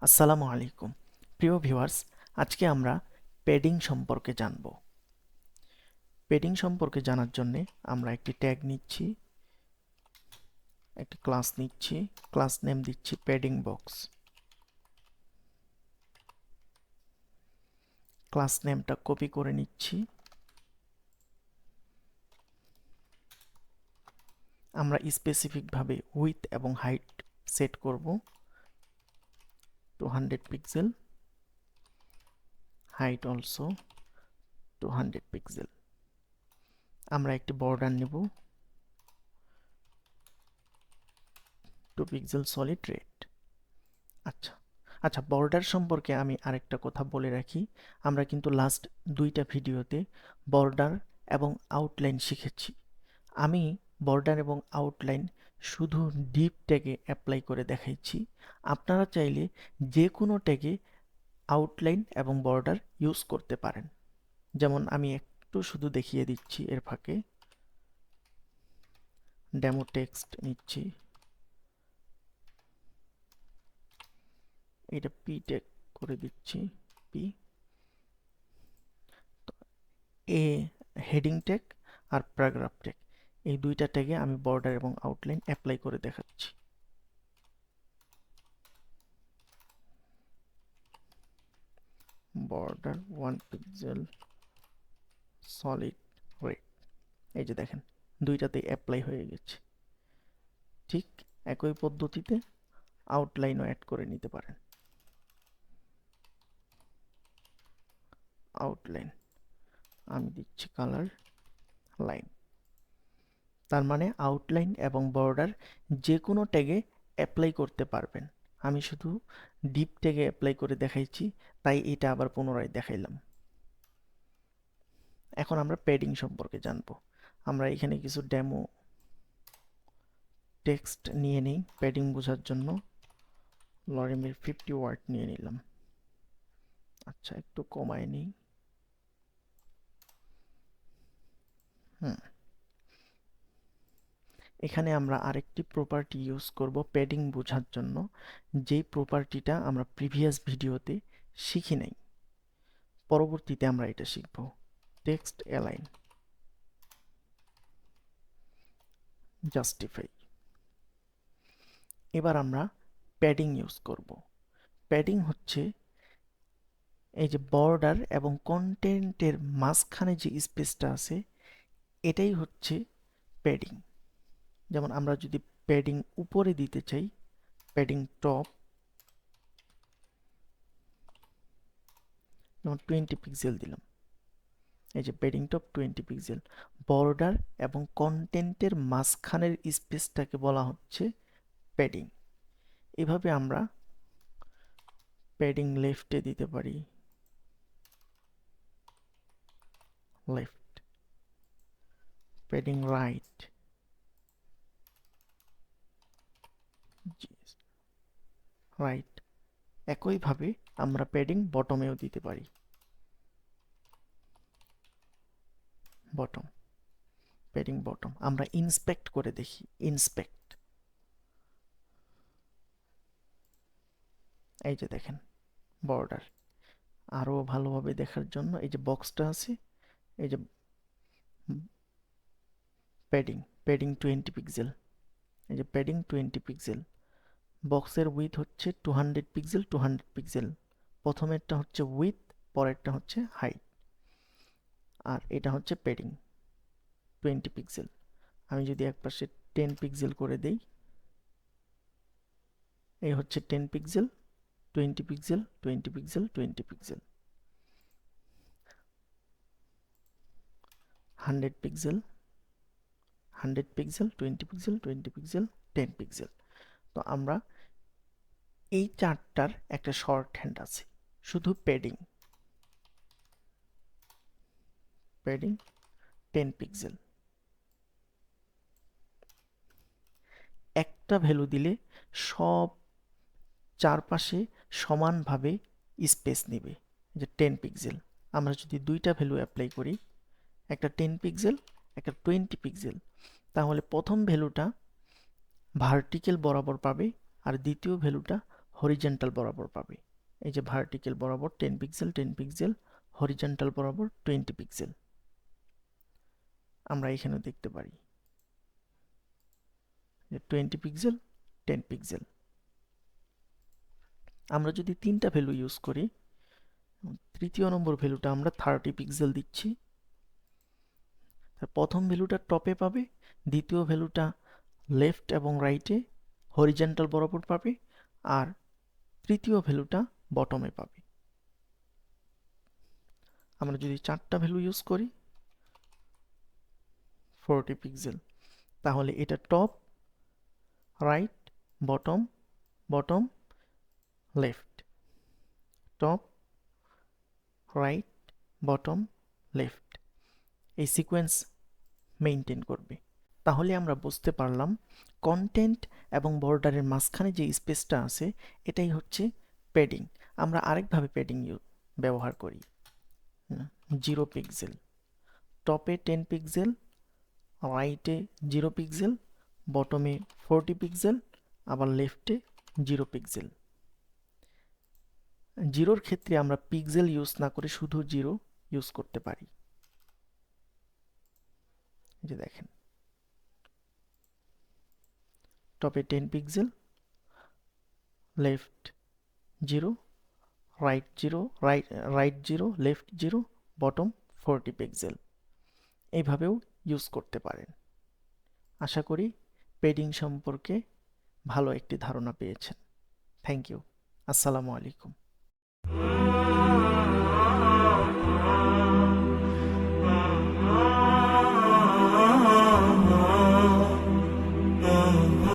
আসসালামু আলাইকুম প্রিয় ভিউয়ার্স, আজকে আমরা প্যাডিং সম্পর্কে জানব। প্যাডিং সম্পর্কে জানার জন্য আমরা একটি ট্যাগ নিচ্ছি, একটি ক্লাস নিচ্ছি, ক্লাস নেম দিচ্ছি প্যাডিং বক্স। ক্লাস নেমটা কপি করে নিচ্ছি। আমরা স্পেসিফিকভাবে উইডথ এবং হাইট সেট করব 200 পিক্সেল, হাইট অলসো 200 পিক্সেল। আমরা একটি বর্ডার নেব 2 পিক্সেল সলিড রেড। আচ্ছা, বর্ডার সম্পর্কে আমি আরেকটা কথা বলে রাখি। আমরা কিন্তু লাস্ট দুইটা ভিডিওতে বর্ডার এবং আউটলাইন শিখেছি। আমি বর্ডার এবং আউটলাইন শুধু ডিপ ট্যাগে অ্যাপ্লাই করে দেখাইছি। আপনারা চাইলে যে কোনো ট্যাগে আউটলাইন এবং বর্ডার ইউজ করতে পারেন। যেমন আমি একটু শুধু দেখিয়ে দিচ্ছি, এর ফাঁকে ডেমো টেক্সট নিচ্ছি, এটা পি ট্যাগ করে দিচ্ছি, পি এ হেডিং ট্যাগ আর প্যারাগ্রাফ ট্যাগ, এই দুইটা ট্যাগে আমি বর্ডার এবং আউটলাইন অ্যাপ্লাই করে দেখাচ্ছি। বর্ডার 1 পিক্সেল সলিড রেড, এই যে দেখেন দুইটাতেই অ্যাপ্লাই হয়ে গেছে। ঠিক একই পদ্ধতিতে আউটলাইনও অ্যাড করে নিতে পারেন। আউটলাইন আমি দিচ্ছি কালার লাইন। তার মানে আউটলাইন এবং বর্ডার যে কোনো ট্যাগে অ্যাপ্লাই করতে পারবেন। আমি শুধু ডিপ ট্যাগে অ্যাপ্লাই করে দেখাইছি, তাই এটা আবার পুনরায় দেখাইলাম। এখন আমরা প্যাডিং সম্পর্কে জানবো। আমরা এখানে কিছু ডেমো টেক্সট নিয়ে নিই প্যাডিং বোঝার জন্য। লরেমের 50 ওয়ার্ড নিয়ে নিলাম। আচ্ছা, একটু কমায় নিই। এখানে আমরা আরেকটি প্রপার্টি ইউজ করব প্যাডিং বোঝার জন্য, যেই প্রপার্টিটা আমরা প্রিভিয়াস ভিডিওতে শিখি নাই। পরবর্তীতে আমরা এটা শিখব। Text align, justify. এবার আমরা প্যাডিং ইউজ করব। প্যাডিং হচ্ছে এই যে বর্ডার এবং কন্টেন্টের মাঝখানে যে স্পেসটা আছে, এটাই হচ্ছে প্যাডিং। যেমন আমরা যদি প্যাডিং উপরে দিতে চাই, প্যাডিং টপ, যেমন 20 পিক্সেল দিলাম, এই যে প্যাডিং টপ 20 পিক্সেল। বর্ডার এবং কন্টেন্টের মাঝখানের স্পেসটাকে বলা হচ্ছে প্যাডিং। এভাবে আমরা প্যাডিং লেফটে দিতে পারি, লেফট, প্যাডিং রাইট, রাইট। একইভাবে আমরা প্যাডিং বটমেও দিতে পারি, বটম, প্যাডিং বটম। আমরা ইন্সপেক্ট করে দেখি, ইন্সপেক্ট, এই যে দেখেন বর্ডার। আরো ভালোভাবে দেখার জন্য এই যে বক্সটা আছে, এই যে প্যাডিং, প্যাডিং 20 পিক্সেল, এই যে প্যাডিং 20 পিক্সেল। বক্সের উইথ হচ্ছে 200 পিক্সেল, 200 পিক্সেল। প্রথমেরটা হচ্ছে উইথ, পরেরটা হচ্ছে হাইট, আর এটা হচ্ছে প্যাডিং 20 পিক্সেল। আমি যদি একপাশে 10 পিক্সেল করে দেই, এই হচ্ছে 10 pixel, 20 pixel, 20 pixel, 20 pixel, 100 pixel, 100 pixel, 20 pixel, 20 pixel, 10 pixel. তো আমরা এই চারটার একটা শর্ট হ্যান্ড আছে, শুধু প্যাডিং, প্যাডিং 10 পিক্সেল। একটা ভ্যালু দিলে সব চারপাশে সমানভাবে স্পেস নেবে, যে 10 পিক্সেল। আমরা যদি দুইটা ভ্যালু অ্যাপ্লাই করি, একটা 10 পিক্সেল, একটা 20 পিক্সেল, তাহলে প্রথম ভ্যালুটা ভার্টিক্যাল বরাবর পাবে আর দ্বিতীয় ভ্যালুটা হরিজন্টাল বরাবর পাবে। এই যে ভার্টিক্যাল বরাবর 10 পিক্সেল 10 পিক্সেল, হরিজন্টাল বরাবর 20 পিক্সেল আমরা এখানে দেখতে পারি যে 20 পিক্সেল 10 পিক্সেল। আমরা যদি তিনটা ভ্যালু ইউজ করি, তৃতীয় নম্বর ভ্যালুটা আমরা 30 পিক্সেল দিচ্ছি, প্রথম ভ্যালুটা টপে পাবে, দ্বিতীয় ভ্যালুটা লেফট এবং রাইটে হরিজন্টাল বরাবর পাবে, আর তৃতীয় ভ্যালুটা বটমে পাবে। আমরা যদি চারটা ভ্যালু ইউজ করি 40 পিক্সেল, তাহলে এটা top, right, bottom, bottom, left, top, right, bottom, left, এই সিকোয়েন্স মেইনটেইন করবে। তাহলে আমরা বুঝতে পারলাম কন্টেন্ট এবং বর্ডারের মাঝখানে যে স্পেসটা আছে এটাই হচ্ছে প্যাডিং। আমরা আরেকভাবে প্যাডিং ব্যবহার করি, 0 পিক্সেল, টপে 10 পিক্সেল, রাইটে 0 পিক্সেল, বটমে 40 পিক্সেল, আবার লেফটে 0 পিক্সেল। জিরোর ক্ষেত্রে আমরা পিক্সেল ইউজ না করে শুধু 0 ইউজ করতে পারি। যে দেখেন টপে 10 pixel, left 0, right 0, right 0, left 0, bottom 40 pixel. এইভাবেও ইউজ করতে পারেন। আশা করি পেডিং সম্পর্কে ভালো একটি ধারণা পেয়েছেন। Thank you. আসসালামু আলাইকুম।